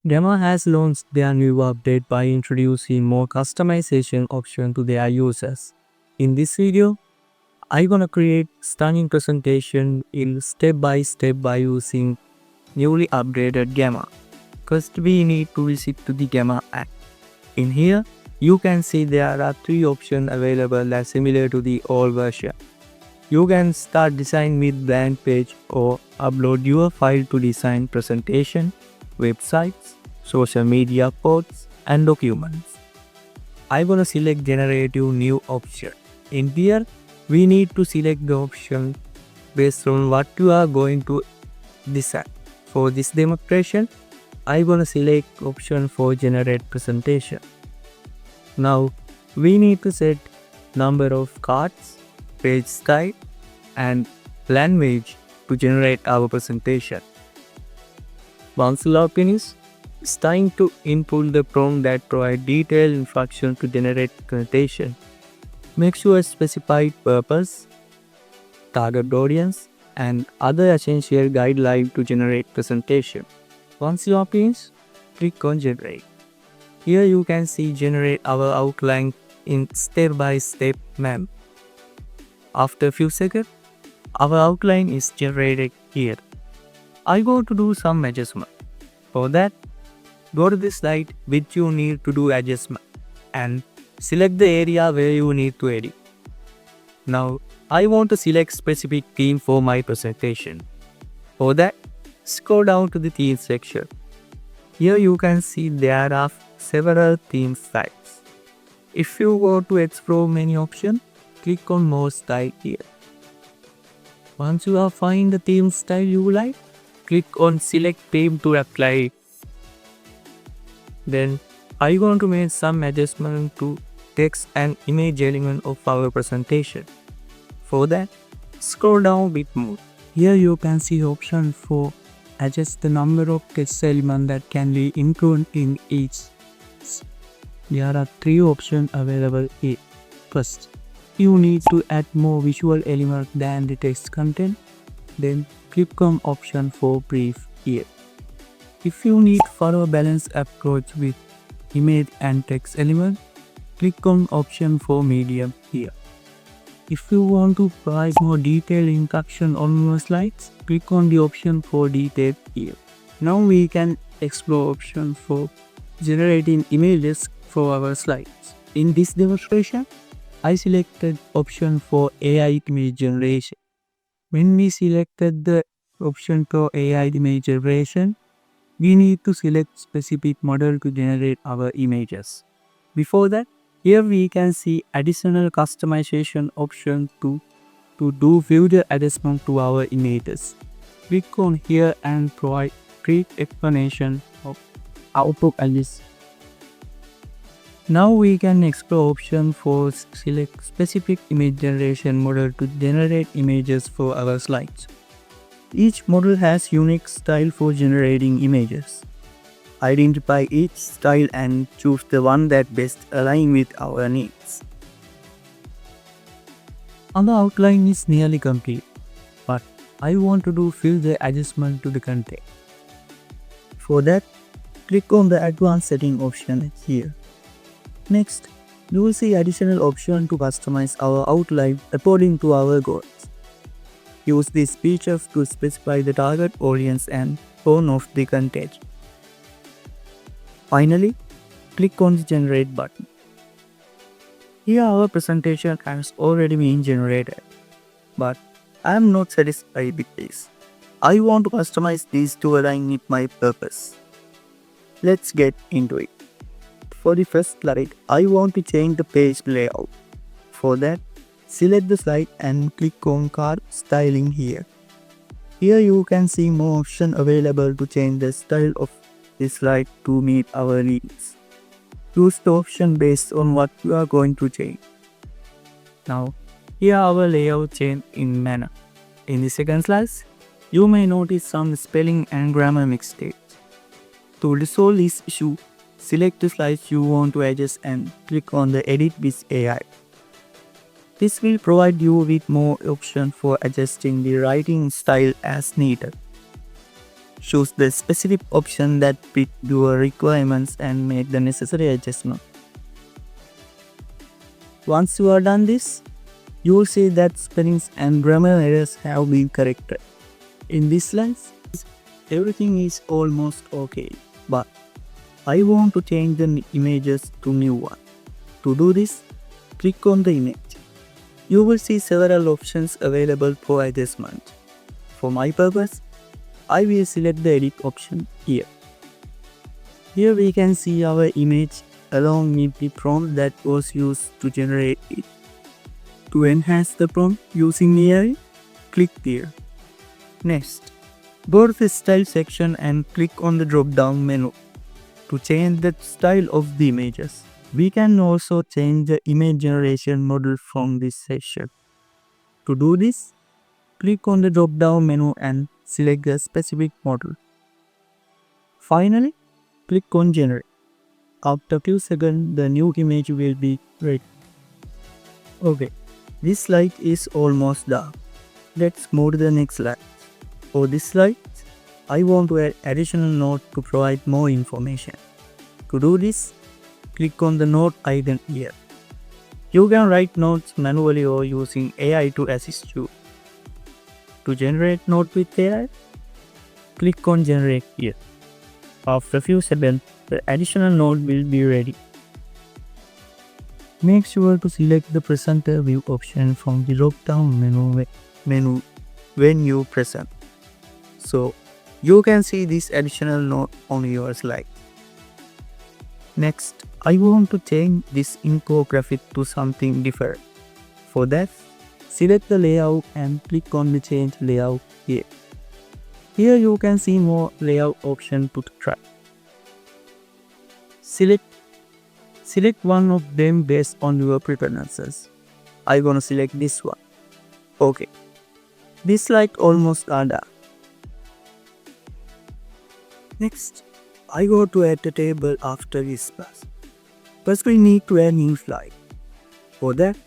Gamma has launched their new update by introducing more customization options to their users. In this video, I'm gonna create stunning presentation in step by step by using newly updated Gamma. First, we need to visit to the Gamma app. In here, you can see there are 3 options available that similar to the old version. You can start design with blank page or upload your file to design presentation, websites, social media posts and documents. I wanna select generative new option. In here, we need to select the option based on what you are going to design. For this demonstration, I wanna select option for generate presentation. Now, we need to set number of cards, page style and language to generate our presentation. Once you are finished, it's time to input the prompt that provide detailed instruction to generate presentation. Make sure specify purpose, target audience and other essential guidelines to generate presentation. Once you are finished, click on generate. Here you can see generate our outline in step-by-step manner. After a few seconds, our outline is generated here. I go to do some adjustment. For that, go to the slide which you need to do adjustment and select the area where you need to edit. Now, I want to select specific theme for my presentation. For that, scroll down to the theme section. Here you can see there are several theme styles. If you want to explore many options, click on more style here. Once you have find the theme style you like, click on select theme to apply. Then I want to make some adjustment to text and image element of our presentation. For that, scroll down a bit more. Here you can see option for adjust the number of text element that can be included in each. There are 3 options available here. First, you need to add more visual element than the text content. Then click on option for brief here. If you need further balanced approach with image and text element, click on option for medium here. If you want to provide more detailed instruction on your slides, click on the option for detail here. Now we can explore option for generating images for our slides. In this demonstration, I selected option for AI image generation. When we selected the option for AI image generation, we need to select specific model to generate our images. Before that, here we can see additional customization option to do further adjustment to our images. Click on here and provide brief explanation of how to adjust. Now we can explore option for select specific image generation model to generate images for our slides. Each model has unique style for generating images. Identify each style and choose the one that best aligns with our needs. Our outline is nearly complete, but I want to do further adjustment to the content. For that, click on the advanced setting option here. Next, you will see additional option to customize our outline according to our goals. Use these features to specify the target audience and tone of the content. Finally, click on the generate button. Here our presentation has already been generated, but I am not satisfied with this. I want to customize these to align with my purpose. Let's get into it. For the first slide, I want to change the page layout. For that, select the slide and click on card styling here. Here you can see more options available to change the style of this slide to meet our needs. Choose the option based on what you are going to change. Now, here our layout change in manner. In the second slide, you may notice some spelling and grammar mistakes. To resolve this issue, select the slides you want to adjust and click on the Edit with AI. This will provide you with more options for adjusting the writing style as needed. choose the specific option that fit your requirements and make the necessary adjustment. Once you are done this, you will see that spellings and grammar errors have been corrected. In this slice, everything is almost okay, but I want to change the images to new one. To do this, click on the image. You will see several options available for adjustment. For my purpose, I will select the edit option here. Here we can see our image along with the prompt that was used to generate it. To enhance the prompt using AI, click here. Next, go to the style section and click on the drop down menu to change the style of the images. We can also change the image generation model from this section. To do this, click on the drop down menu and select a specific model. Finally, click on generate. After a few seconds, the new image will be ready. Okay, this slide is almost done. Let's move to the next slide. For this slide, I want to add additional note to provide more information. To do this, click on the note icon here. You can write notes manually or using AI to assist you. To generate note with AI, click on generate here. After a few seconds, the additional note will be ready. Make sure to select the presenter view option from the drop down menu when you present, so you can see this additional note on your slide. Next, I want to change this infographic to something different. For that, select the layout and click on the change layout here. Here you can see more layout options to try. Select one of them based on your preferences. I'm gonna select this one. Okay. This slide almost are done. Next, I go to add the table after this pass. First we need to add new slide. For that,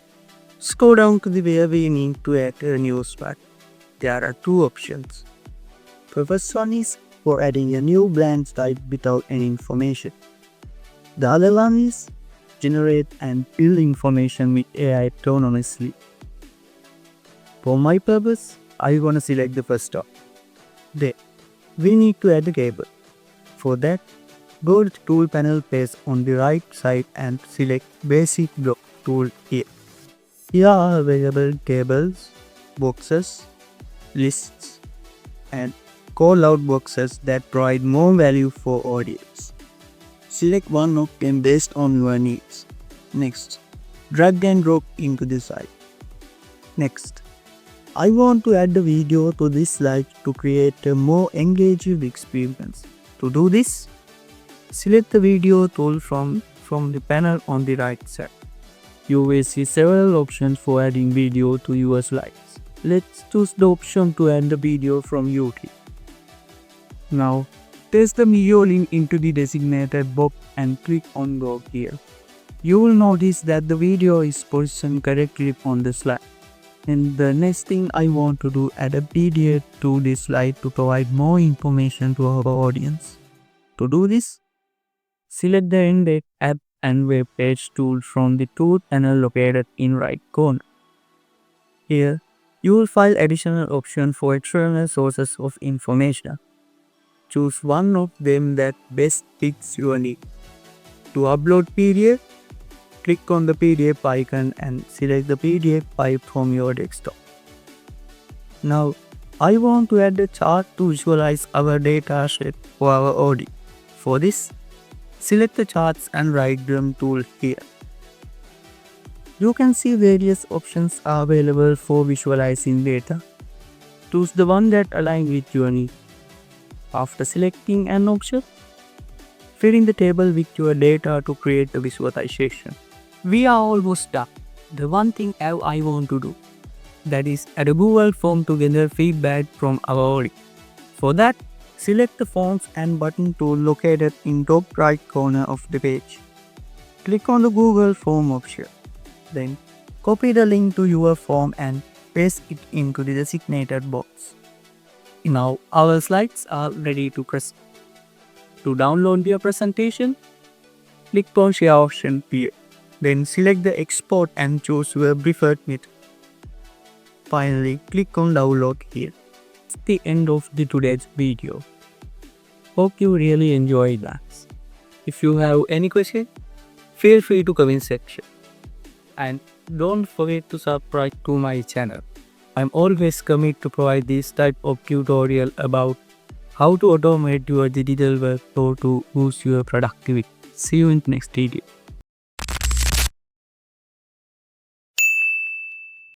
scroll down to the where we need to add a new slide. There are two options. The first one is for adding a new blank slide without any information. The other one is generate and fill information with AI autonomously. For my purpose, I want to select the first one. Then, we need to add the cable. For that, go to the tool panel page on the right side and select basic block tool here. Here are available tables, boxes, lists, and call out boxes that provide more value for audience. Select one of them based on your needs. Next, drag and drop into the slide. Next, I want to add the video to this slide to create a more engaging experience. To do this, select the video tool from the panel on the right side. You will see several options for adding video to your slides. Let's choose the option to add the video from YouTube. Now, paste the video link into the designated box and click on Go here. You will notice that the video is positioned correctly on the slide. And the next thing I want to do, add a PDF to this slide to provide more information to our audience. To do this, select the Embed App and Web Page tool from the tool panel located in right corner. Here, you will find additional options for external sources of information. Choose one of them that best fits your need. To upload PDF, click on the PDF icon and select the PDF file from your desktop. Now, I want to add a chart to visualize our data set for our audit. For this, select the charts and diagram tool here. You can see various options are available for visualizing data. Choose the one that aligns with your need. After selecting an option, fill in the table with your data to create the visualization. We are almost done. The one thing I want to do, that is add a Google form to gather feedback from our audience. For that, select the Forms and Button tool located in top right corner of the page. Click on the Google Form option. Then, copy the link to your form and paste it into the designated box. Now our slides are ready to download your presentation. Click on share option here. Then select the export and choose your preferred method. Finally, click on download here. It's the end of today's video. Hope you really enjoyed that. If you have any question, feel free to comment section. And don't forget to subscribe to my channel. I'm always committed to provide this type of tutorial about how to automate your digital workflow to boost your productivity. See you in the next video.